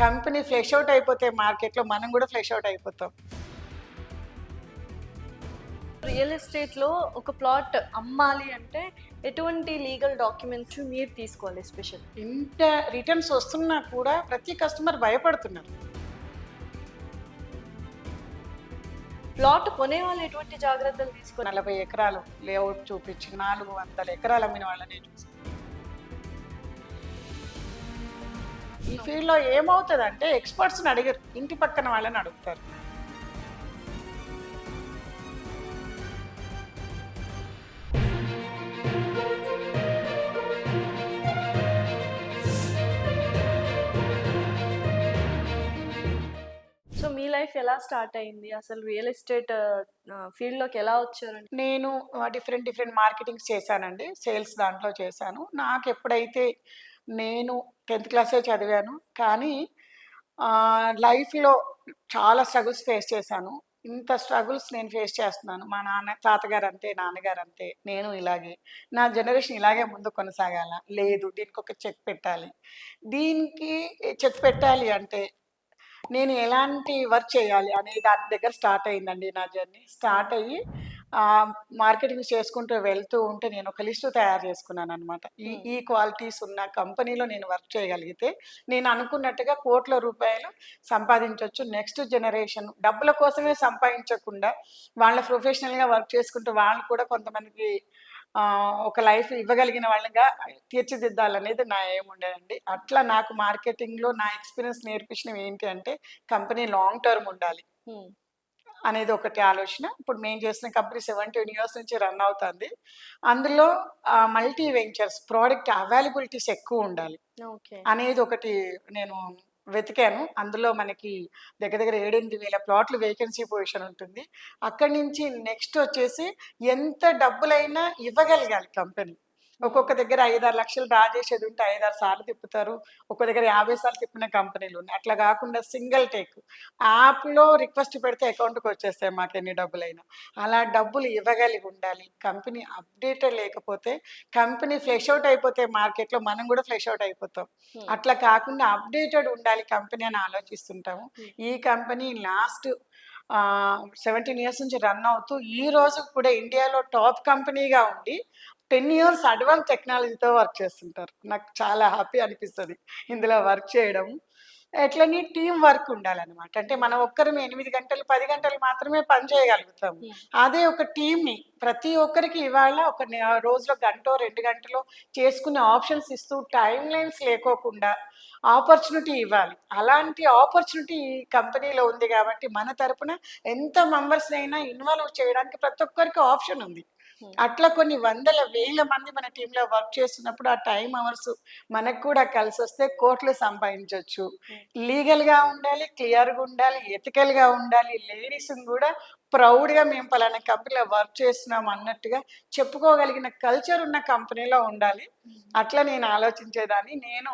Company flesh out అయిపోతే మార్కెట్లో మనం కూడా ఫ్లెష్ అవుట్ అయిపోతాం. రియల్ ఎస్టేట్లో ఒక ప్లాట్ అమ్మాలి అంటే ఎటువంటి లీగల్ డాక్యుమెంట్స్ మీరు తీసుకోవాలి స్పెషల్? ఇంత రిటర్న్స్ వస్తున్నా కూడా ప్రతి కస్టమర్ భయపడుతున్నారు. ప్లాట్ కొనే వాళ్ళు ఎటువంటి జాగ్రత్తలు తీసుకోవాలి? 40 ఎకరాలు లేఅవుట్ చూపించి 400 ఎకరాలు అమ్మిన వాళ్ళని చూసి ఈ ఫీల్డ్లో ఏమవుతుందంటే ఎక్స్పర్ట్స్ని అడిగారు, ఇంటి పక్కన వాళ్ళని అడుగుతారు. సో మీ లైఫ్ ఎలా స్టార్ట్ అయింది? అసలు రియల్ ఎస్టేట్ ఫీల్డ్లోకి ఎలా వచ్చారండి? నేను డిఫరెంట్ మార్కెటింగ్స్ చేశానండి. సేల్స్ దాంట్లో చేశాను. నాకు ఎప్పుడైతే నేను 10th క్లాసే చదివాను, కానీ లైఫ్లో చాలా స్ట్రగుల్స్ ఫేస్ చేశాను. ఇంత స్ట్రగుల్స్ నేను ఫేస్ చేస్తున్నాను. మా తాతగారు అంతే, నాన్నగారు అంతే, నేను ఇలాగే. నా జనరేషన్ ఇలాగే ముందు కొనసాగాల? లేదు, దీనికి ఒక చెక్ పెట్టాలి. దీనికి చెక్ పెట్టాలి అంటే నేను ఎలాంటి వర్క్ చేయాలి అనే దాని దగ్గర స్టార్ట్ అయిందండి నా జర్నీ. స్టార్ట్ అయ్యి మార్కెటింగ్ చేసుకుంటూ వెళ్తూ ఉంటే నేను ఒక లిస్టు తయారు చేసుకున్నాను అనమాట. ఈ క్వాలిటీస్ ఉన్న కంపెనీలో నేను వర్క్ చేయగలిగితే నేను అనుకున్నట్టుగా కోట్ల రూపాయలు సంపాదించవచ్చు. నెక్స్ట్ జనరేషన్ డబ్బుల కోసమే సంపాదించకుండా వాళ్ళ ప్రొఫెషనల్గా వర్క్ చేసుకుంటూ వాళ్ళు కూడా కొంతమందికి ఒక లైఫ్ ఇవ్వగలిగిన వాళ్ళగా తీర్చిదిద్దాలనేది నా ఏముండేదండి. అట్లా నాకు మార్కెటింగ్లో నా ఎక్స్పీరియన్స్ నేర్పించినవి ఏంటి అంటే కంపెనీ లాంగ్ టర్మ్ ఉండాలి అనేది ఒకటి ఆలోచన. ఇప్పుడు మేము చేసిన కంపెనీ 17 years నుంచి రన్ అవుతుంది. అందులో మల్టీ వెంచర్స్, ప్రోడక్ట్ అవైలబిలిటీస్ ఎక్కువ ఉండాలి అనేది ఒకటి నేను వెతికాను. అందులో మనకి దగ్గర 7-8 వేల ప్లాట్లు వేకెన్సీ పొజిషన్ ఉంటుంది. అక్కడి నుంచి నెక్స్ట్ వచ్చేసి ఎంత డబ్బులైనా ఇవ్వగలగాలి కంపెనీ. ఒక్కొక్క దగ్గర 5-6 లక్షలు డ్రా చేసేది ఉంటే 5-6 సార్లు తిప్పుతారు. ఒక్క దగ్గర 50 సార్లు తిప్పిన కంపెనీలు ఉన్నాయి. అట్లా కాకుండా సింగిల్ టేక్ యాప్లో రిక్వెస్ట్ పెడితే అకౌంట్కి వచ్చేస్తాయి మాకు ఎన్ని డబ్బులైనా. అలా డబ్బులు ఇవ్వగలిగి ఉండాలి. కంపెనీ అప్డేటెడ్ లేకపోతే కంపెనీ ఫ్లెష్ అవుట్ అయిపోతే మార్కెట్లో మనం కూడా ఫ్లెష్ అవుట్ అయిపోతాం. అట్లా కాకుండా అప్డేటెడ్ ఉండాలి కంపెనీ అని ఆలోచిస్తుంటాము. ఈ కంపెనీ లాస్ట్ 17 years నుంచి రన్ అవుతూ ఈ రోజు కూడా ఇండియాలో టాప్ కంపెనీగా ఉండి 10 years అడ్వాన్స్ టెక్నాలజీతో వర్క్ చేస్తుంటారు. నాకు చాలా హ్యాపీ అనిపిస్తుంది ఇందులో వర్క్ చేయడం. ఎట్లని టీం వర్క్ ఉండాలన్నమాట. అంటే మనం ఒక్కరిమే 8 గంటలు 10 గంటలు మాత్రమే పని చేయగలుగుతాం. అదే ఒక టీంని ప్రతి ఒక్కరికి ఇవాళ ఒక రోజులో 1-2 గంటలో చేసుకునే ఆప్షన్స్ ఇస్తూ టైం లైన్స్ లేకోకుండా ఆపర్చునిటీ ఇవ్వాలి. అలాంటి ఆపర్చునిటీ ఈ కంపెనీలో ఉంది కాబట్టి మన తరపున ఎంత మెంబర్స్ అయినా ఇన్వాల్వ్ చేయడానికి ప్రతి ఒక్కరికి ఆప్షన్ ఉంది. అట్లా కొన్ని 100-1000 మంది మన టీంలో వర్క్ చేస్తున్నప్పుడు ఆ టైం అవర్స్ మనకు కూడా కలిసి వస్తే కోట్లు సంపాదించవచ్చు. లీగల్గా ఉండాలి, క్లియర్గా ఉండాలి, ఎథికల్గా ఉండాలి. లేడీస్ని కూడా ప్రౌడ్గా మేము పలానా కంపెనీలో వర్క్ చేస్తున్నాం అన్నట్టుగా చెప్పుకోగలిగిన కల్చర్ ఉన్న కంపెనీలో ఉండాలి. అట్లా నేను ఆలోచించేదాన్ని. నేను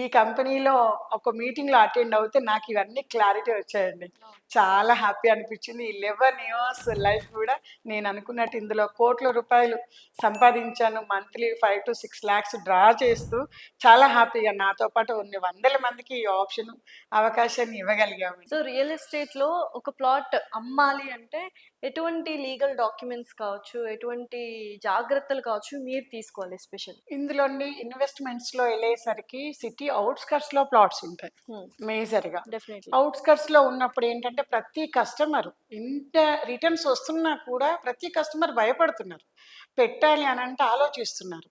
ఈ కంపెనీలో ఒక మీటింగ్లో అటెండ్ అవుతే నాకు ఇవన్నీ క్లారిటీ వచ్చాయండి. చాలా హ్యాపీ అనిపించింది. ఈ 11 years లైఫ్ కూడా నేను అనుకున్నట్టు ఇందులో కోట్ల రూపాయలు సంపాదించాను. మంత్లీ 5-6 lakhs డ్రా చేస్తూ చాలా హ్యాపీగా నాతో పాటు కొన్ని 100 మందికి ఈ ఆప్షన్ అవకాశాన్ని ఇవ్వగలిగాము. సో రియల్ ఎస్టేట్లో ఒక ప్లాట్ అమ్మాలి అంటే ఎటువంటి లీగల్ డాక్యుమెంట్స్ కావచ్చు, ఎటువంటి జాగ్రత్తలు కావచ్చు మీరు తీసుకోవాలి స్పెషల్? ఇందులోని ఇన్వెస్ట్మెంట్స్లో వెళ్ళేసరికి సిటీ అవుట్స్కట్స్లో ప్లాట్స్ ఉంటాయి మేజర్గా. అవుట్స్కట్స్లో ఉన్నప్పుడు ఏంటంటే ప్రతి కస్టమర్ ఇంత రిటర్న్స్ వస్తున్నా కూడా ప్రతి కస్టమర్ భయపడుతున్నారు. పెట్టాలి అని అంటే ఆలోచిస్తున్నారు.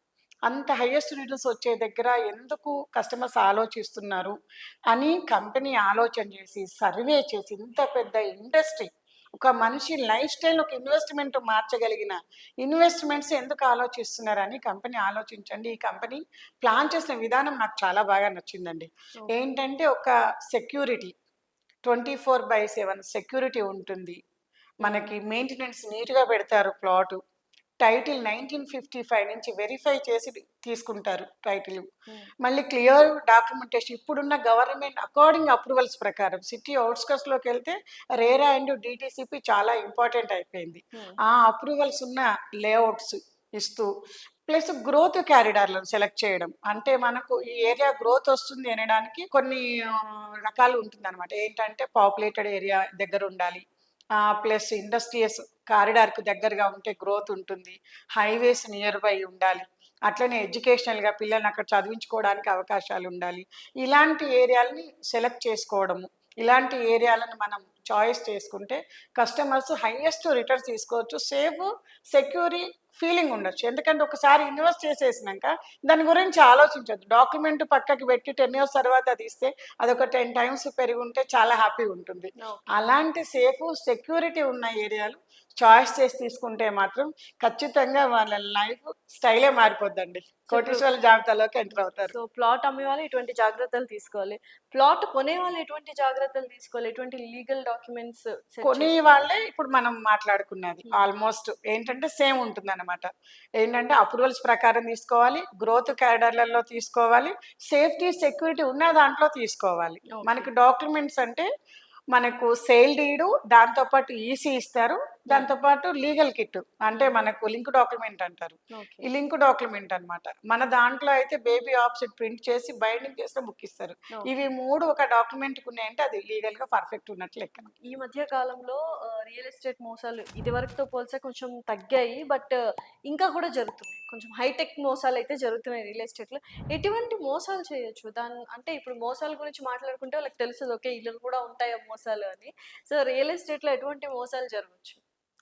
అంత హైయెస్ట్ రిటర్న్స్ వచ్చే దగ్గర ఎందుకు కస్టమర్స్ ఆలోచిస్తున్నారు అని కంపెనీ ఆలోచన చేసి సర్వే చేసి ఇంత పెద్ద ఇండస్ట్రీ ఒక మనిషి లైఫ్ స్టైల్ ఒక ఇన్వెస్ట్మెంట్ మార్చగలిగిన ఇన్వెస్ట్మెంట్స్ ఎందుకు ఆలోచిస్తున్నారని కంపెనీ ఆలోచించండి. ఈ కంపెనీ ప్లాన్ చేసిన విధానం నాకు చాలా బాగా నచ్చిందండి. ఏంటంటే ఒక సెక్యూరిటీ 24/7 సెక్యూరిటీ ఉంటుంది. మనకి మెయింటెనెన్స్ నీట్గా పెడతారు. ప్లాటు టైటిల్ 1955 నుంచి వెరిఫై చేసి తీసుకుంటారు టైటిల్. మళ్ళీ క్లియర్ డాక్యుమెంటేషన్ ఇప్పుడున్న గవర్నమెంట్ అకార్డింగ్ అప్రూవల్స్ ప్రకారం. సిటీ అవుట్స్కట్స్లోకి వెళ్తే రేరా అండ్ డిటిసిపి చాలా ఇంపార్టెంట్ అయిపోయింది. ఆ అప్రూవల్స్ ఉన్న లేఅవుట్స్ ఇస్తూ ప్లస్ గ్రోత్ క్యారిడార్లను సెలెక్ట్ చేయడం. అంటే మనకు ఈ ఏరియా గ్రోత్ వస్తుంది అనడానికి కొన్ని రకాలు ఉంటుందన్నమాట. ఏంటంటే పాపులేటెడ్ ఏరియా దగ్గర ఉండాలి. ప్లస్ ఇండస్ట్రియస్ కారిడార్‌కి దగ్గరగా ఉంటే గ్రోత్ ఉంటుంది. హైవేస్ నియర్ బై ఉండాలి. అట్లనే ఎడ్యుకేషనల్‌గా పిల్లల్ని అక్కడ చదివించుకోవడానికి అవకాశాలు ఉండాలి. ఇలాంటి ఏరియాలని సెలెక్ట్ చేసుకోవడము. ఇలాంటి ఏరియాలను మనం చాయిస్ చేసుకుంటే కస్టమర్స్ హైయెస్ట్ రిటర్న్స్ తీసుకోవచ్చు. సేఫ్, సెక్యూరి ఫీలింగ్ ఉండొచ్చు. ఎందుకంటే ఒకసారి ఇన్వెస్ట్ చేసేసినాక దాని గురించి ఆలోచించొద్దు. డాక్యుమెంట్ పక్కకి పెట్టి 10 ఇయర్స్ తర్వాత అది ఇస్తే అదొక 10 టైమ్స్ పెరిగుంటే చాలా హ్యాపీగా ఉంటుంది. ఓకే. అలాంటి సేఫ్, సెక్యూరిటీ ఉన్న ఏరియాలు చాయిస్ చేసి తీసుకుంటే మాత్రం ఖచ్చితంగా వాళ్ళ లైఫ్ స్టైలే మారిపోద్దండి. సో ఇప్పుడు కోటీశ్వరుల జాబితాలోకి ఎంటర్ అవుతారు. సో ప్లాట్ అమ్మేవాళ్ళు ఎటువంటి జాగ్రత్తలు తీసుకోవాలి? ప్లాట్ కొనేవాళ్ళు ఎటువంటి జాగ్రత్తలు తీసుకోవాలి? ఎటువంటి లీగల్ డాక్యుమెంట్స్ సెట్ కొనే చేసుకోవాలి? వాళ్ళే ఇప్పుడు మనం మాట్లాడుకున్నది. హ్మ్. ఆల్మోస్ట్ ఏంటంటే సేమ్ ఉంటుందన్నమాట. ఏంటంటే అప్రూవల్స్ ప్రకారం తీసుకోవాలి, గ్రోత్ క్యారిడార్‌లలో తీసుకోవాలి, సేఫ్టీ, సెక్యూరిటీ ఉన్న దాంట్లో తీసుకోవాలి. ఓకే. మనకి డాక్యుమెంట్స్ అంటే మనకు సేల్ డీడు, దాంతో పాటు ఈసీ ఇస్తారు. దాంతో పాటు లీగల్ కిట్ అంటే మనకు లింక్ డాక్యుమెంట్ అంటారు. ఓకే. ఈ లింక్ డాక్యుమెంట్ అన్నమాట. మన దాంట్లో అయితే బేబీ ఆఫ్సెట్ ప్రింట్ చేసి బైండింగ్ చేస్తే బుక్ ఇస్తారు. ఓకే. ఇవి 3 ఒక డాక్యుమెంట్‌కి ఉన్నాయంటే అది లీగల్‌గా పర్ఫెక్ట్ ఉన్నట్టు లెక్క. ఈ మధ్య కాలంలో రియల్ ఎస్టేట్ మోసాలు ఇదివరకుతో పోల్చే కొంచెం తగ్గాయి. బట్ ఇంకా కూడా జరుగుతున్నాయి. కొంచెం హైటెక్ మోసాలు అయితే జరుగుతున్నాయి రియల్ ఎస్టేట్‌లో. ఎటువంటి మోసాలు చేయొచ్చు? అంటే ఇప్పుడు మోసాల గురించి మాట్లాడుకుంటే వాళ్ళకి తెలుస్తది. ఓకే. ఇలా కూడా ఉంటాయా మోసాలు అని. సో రియల్ ఎస్టేట్‌లో ఎటువంటి మోసాలు జరగొచ్చు?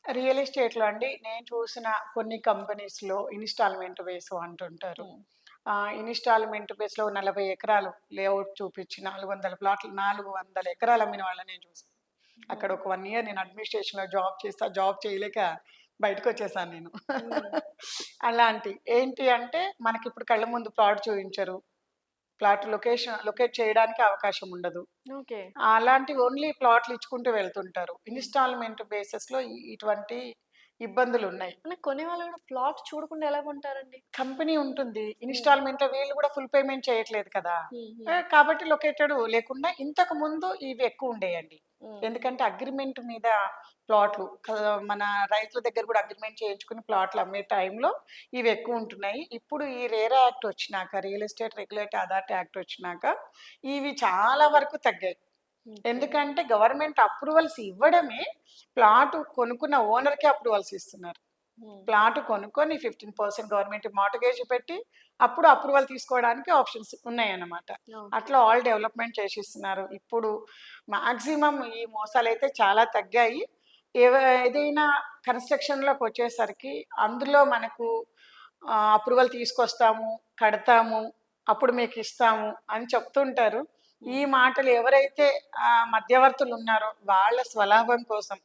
రియల్ ఎస్టేట్‌లో అండి నేను చూసిన కొన్ని కంపెనీస్‌లో ఇన్‌స్టాల్‌మెంట్ బేస్ అంటుంటారు. హ్మ్. ఇన్‌స్టాల్‌మెంట్ బేస్‌లో 40 ఎకరాలు లేఅవుట్ చూపించి 400 ప్లాట్లు 400 ఎకరాలు అమ్మిన వాళ్ళని నేను చూసాను. అక్కడ ఒక 1 ఇయర్ నేను అడ్మినిస్ట్రేషన్‌లో జాబ్ చేస్తా. జాబ్ చేయలేక బయటకొచ్చేసాను నేను. హ్మ్. అలాంటి ఏంటి అంటే మనకిప్పుడు కళ్ళ ముందు ప్లాట్ చూయించరు. ప్లాట్ లొకేట్ చేయడానికి అవకాశం ఉండదు. ఓకే. అలాంటివి ఓన్లీ ప్లాట్లు ఇచ్చుకుంటూ వెళ్తుంటారు. ఇన్‌స్టాల్‌మెంట్ బేసిస్‌లో ఇటువంటి ఇబ్బందులున్నాయి. అంటే కొనేవాళ్ళు కూడా ప్లాట్ చూడకుండా ఎలా కొంటారండి? కంపెనీ ఉంటుంది. హ్మ్. ఇన్‌స్టాల్‌మెంట్‌లో వీళ్ళు కూడా ఫుల్ పేమెంట్ చేయట్లేదు కదా! హ్మ్. హ్మ్. కాబట్టి లొకేటెడ్ లేకుండా ఇంతకుముందు ఇవి ఎక్కువుండేయండి. హ్మ్. ఎందుకంటే అగ్రిమెంట్ మీద ప్లాట్లు మన రైతుల దగ్గర కూడా అగ్రిమెంట్ చేయించుకుని ప్లాట్లు అమ్మే టైంలో ఇవి ఎక్కువుంటున్నాయి. ఇప్పుడు ఈ రేరా యాక్ట్ వచ్చినాక real estate regulatory authority act వచ్చినాక ఇవి చాలా వరకు తగ్గాయి. ఓకే. ఎందుకంటే గవర్నమెంట్ అప్రూవల్స్ ఇవ్వడమే ప్లాట్ కొనుక్కున్న ఓనర్‌కే అప్రూవల్స్ ఇస్తున్నారు. హ్మ్. ప్లాట్ కొనుక్కొని 15% గవర్నమెంట్ మార్ట్‌గేజ్ పెట్టి అప్పుడు అప్రూవల్ తీసుకోవడానికి ఆప్షన్స్ ఉన్నాయన్నమాట. ఓకే. అట్లా ఆల్ డెవలప్‌మెంట్ చేసిస్తున్నారు. ఇప్పుడు మాక్సిమం ఈ మోసాలైతే చాలా తగ్గాయి. ఏదైనా కన్‌స్ట్రక్షన్‌లోకొచ్చేసరికి అందులో మనకు అప్రూవల్ తీసుకొస్తాము, కడతాము, అప్పుడు మీకిస్తాము అని చెప్తుంటారు. ఈ హ్మ్. మాటలు ఎవరైతే మధ్యవర్తులున్నారో వాళ్ళ స్వలాభం కోసం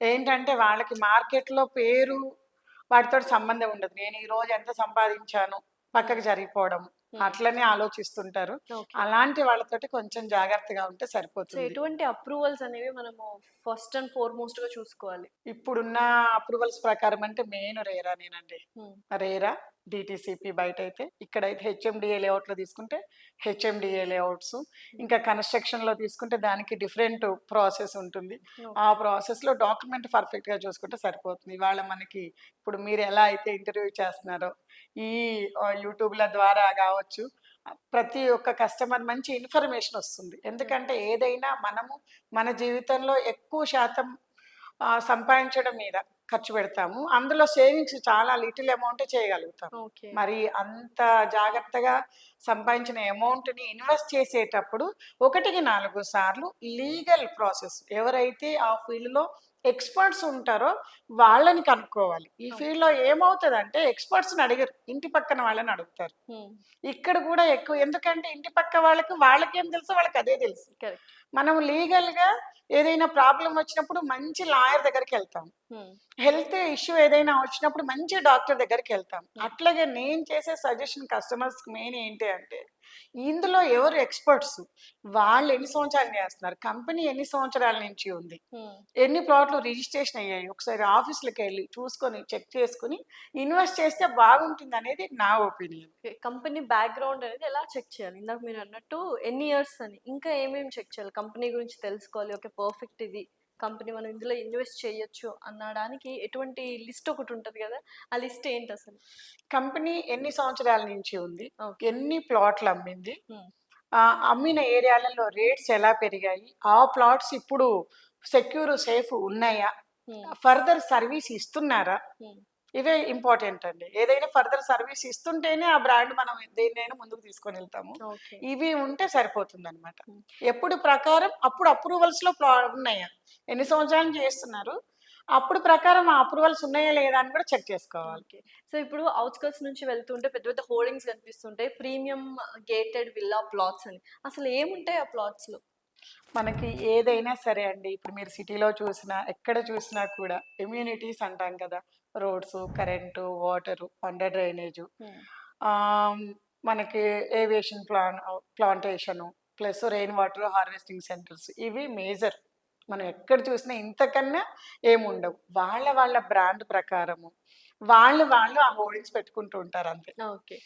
ఏంటంటే వాళ్ళకి మార్కెట్‌లో పేరు వాటితోటి సంబంధం ఉండదు. నేను ఈరోజు ఎంత సంపాదించాను పక్కకు జరిగిపోవడం. హ్మ్. అట్లనే ఆలోచిస్తుంటారు. ఓకే. అలాంటి వాళ్ళతోటి కొంచెం జాగ్రత్తగా ఉంటే సో సరిపోతుంది. ఎటువంటి అప్రూవల్స్ అనేవి మనము ఫస్ట్ అండ్ ఫార్‌మోస్ట్‌గా చూసుకోవాలి? ఇప్పుడున్న అప్రూవల్స్ ప్రకారం అంటే మెయిన్ రేరానేనండి. హ్మ్. రేరా, డీటీసీపీ బయటైతే. ఇక్కడైతే హెచ్ఎండిఏ లేఅవుట్‌లో తీసుకుంటే హెచ్ఎండిఏ లేఅవుట్స్. ఇంకా కన్‌స్ట్రక్షన్‌లో తీసుకుంటే దానికి డిఫరెంట్ ప్రాసెస్ ఉంటుంది. ఓకే. ఆ ప్రాసెస్‌లో డాక్యుమెంట్ పర్ఫెక్ట్‌గా చూసుకుంటే సరిపోతుంది. ఇవాళ మనకి ఇప్పుడు మీరు ఎలా అయితే ఇంటర్వ్యూ చేస్తున్నారో ఈ యూట్యూబ్‌ల ద్వారా గావచ్చు, ప్రతి ఒక్క కస్టమర్ మంచి ఇన్ఫర్మేషన్ వస్తుంది. ఎందుకంటే ఏదైనా మనము మన జీవితంలో ఎక్కువ శాతం సంపాదించడం మీద ఖర్చు పెడతాము. అందులో సేవింగ్స్ చాలా లిటిల్ అమౌంటే చేయగలుగుతాం. ఓకే. మరి అంత జాగ్రత్తగా సంపాదించిన అమౌంట్‌ని ఇన్వెస్ట్ చేసేటప్పుడు 1కి 4 సార్లు లీగల్ ప్రాసెస్ ఎవరైతే ఆ ఫీల్డ్‌లో ఎక్స్‌పర్ట్స్ ఉంటారో వాళ్ళని కనుక్కోవాలి. ఈ ఓకే. ఫీల్డ్‌లో ఏమవుతదంటే ఎక్స్‌పర్ట్స్‌ని అడగరు. ఇంటి పక్కన వాళ్ళని అడుగుతారు. హ్మ్. ఇక్కడ కూడా ఎక్కువ ఎందుకంటే ఇంటి పక్క వాళ్ళకేం తెలుసో వాళ్ళకదే తెలుసు. కరెక్ట్. మనం లీగల్‌గా ఏదైనా ప్రాబ్లమ్ వచ్చినప్పుడు మంచి లాయర్ దగ్గరికెళ్తాం. హ్మ్. హెల్త్ ఇష్యూ ఏదైనా వచ్చినప్పుడు మంచి డాక్టర్ దగ్గరికెళ్తాం. హ్మ్. అట్లాగే నేను చేసే సజెషన్ కస్టమర్స్‌కి మెయిన్ ఏంటి అంటే, ఇందులో ఎవరు ఎక్స్‌పర్ట్స్, వాళ్ళు ఎన్ని సంవత్సరాలు చేస్తున్నారు, కంపెనీ ఎన్ని సంవత్సరాల నుంచి ఉంది, హ్మ్. ఎన్ని ప్లాట్లు రిజిస్ట్రేషన్ అయ్యాయి, ఒకసారి ఆఫీస్‌లకెళ్ళి చూసుకొని, చెక్ చేసుకొని ఇన్వెస్ట్ చేస్తే బాగుంటుందనేది నా ఒపీనియన్. ఓకే. కంపెనీ బ్యాక్‌గ్రౌండ్ అనేది ఎలా చెక్ చేయాలి? ఇందాక మీరన్నట్టు ఎన్ని ఇయర్స్ అని. ఇంకా ఏమేమి చెక్ చేయాలి? కంపెనీ గురించి తెలుసుకోవాలి. ఓకే. పర్ఫెక్ట్ ఇది. కంపెనీ మనం ఇందులో ఇన్వెస్ట్ చేయొచ్చు అనడానికి ఎటువంటి లిస్ట్ ఒకటి ఉంటది కదా, ఆ లిస్ట్ ఏంటి అసలు? కంపెనీ ఎన్ని సంవత్సరాల నుంచి ఉంది, ఓకే. ఎన్ని ప్లాట్లు అమ్మింది, హ్మ్. అమ్మిన ఏరియాలలో రేట్స్ ఎలా పెరిగాయి, ఆ ప్లాట్స్ ఇప్పుడు సెక్యూర్ సేఫ్ ఉన్నాయా, హ్మ్. ఫర్దర్ సర్వీస్ ఇస్తున్నారా, హ్మ్. ఇవే ఇంపార్టెంట్ అండి. ఏదైనా ఫర్దర్ సర్వీస్ ఇస్తుంటేనే ఆ బ్రాండ్ మనం దేన్నైనా ముందుకు తీసుకొని వెళ్తాము. ఓకే. ఇవి ఉంటే సరిపోతుందన్నమాట. హ్మ్. ఎప్పుడు ప్రకారం అప్పుడు అప్రూవల్స్‌లో ఉన్నాయా? ఎన్ని సంవత్సరాల నుంచి చేస్తున్నారు? అప్పుడు ప్రకారం ఆ అప్రూవల్స్ ఉన్నాయా లేదా అని కూడా చెక్ చేసుకోవాలి. ఓకే. సో, ఇప్పుడు ఔట్‌స్కర్ట్స్ నుంచి వెళ్తుంటే పెద్ద పెద్ద హోర్డింగ్స్ కనిపిస్తుంటాయి. ప్రీమియం గేటెడ్ విల్లా ప్లాట్స్ అని. అసలు ఏముంటాయి ఆ ప్లాట్స్‌లో? మనకి ఏదైనా సరే అండి. ఇప్పుడు మీరు సిటీలో చూసినా, ఎక్కడ చూసినా కూడా ఎమ్యూనిటీస్ అంటాం కదా! Roads, current, water, under drainage, హ్మ్. ఆహ్, మనకి aviation plantation, plus rain water harvesting centres ఇవి మేజర్. మనం ఎక్కడ చూసినా ఇంతకన్నా ఏముండవు. వాళ్ళ వాళ్ళ బ్రాండ్ ప్రకారము వాళ్ళు ఆ హోర్డింగ్స్ పెట్టుకుంటూ ఉంటారు అంతే. ఓకే.